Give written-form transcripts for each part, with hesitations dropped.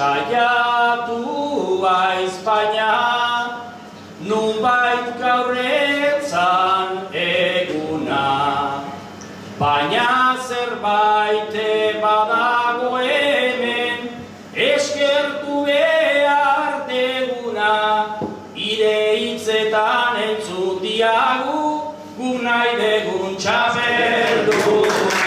saiatu Espainia, nunbait gaur etzan eguna. Baina zerbait badago hemen, eskertu behar deguna, ire hitzetan entzun diagu, gu nahi degun txapelduna.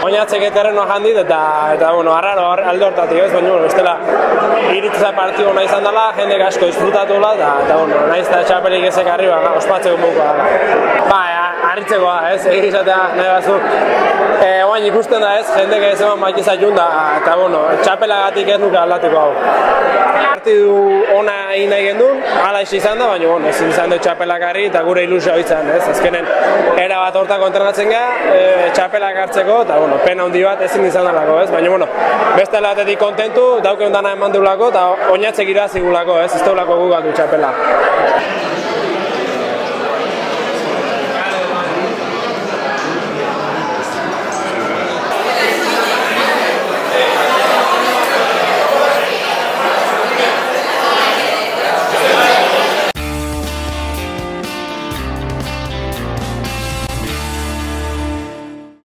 Oinatzek terrenoa jandit eta bueno, arraro alde hortatik ez, baina bestela iritza partidu ona izan dela, jendek asko disfrutatu dela eta bueno, nahiz eta txapelik ezek arriba, ospatzeko moduko dela. Ba, harritzekoa, ez, egizatea nahi batzu. Oain ikusten da ez, jendek ez eman baitizat jun da, eta bueno, txapelagatik ez nuke aldatuko hau. Partidu ona egin nahi gendun, hala izan da, baina bueno, ezin izan du txapelak harri eta gure ilusioa izan, ez, azkenen era bat hortako entrenatzen gara, txapelak hartzeko, eta bueno, pena handi bat ezin izan dalako, ez, baina bueno, beste batetik kontentu, dauke ondana eman dugulako, eta oinatzek irazigulako, ez, ez daulako gugatu txapela.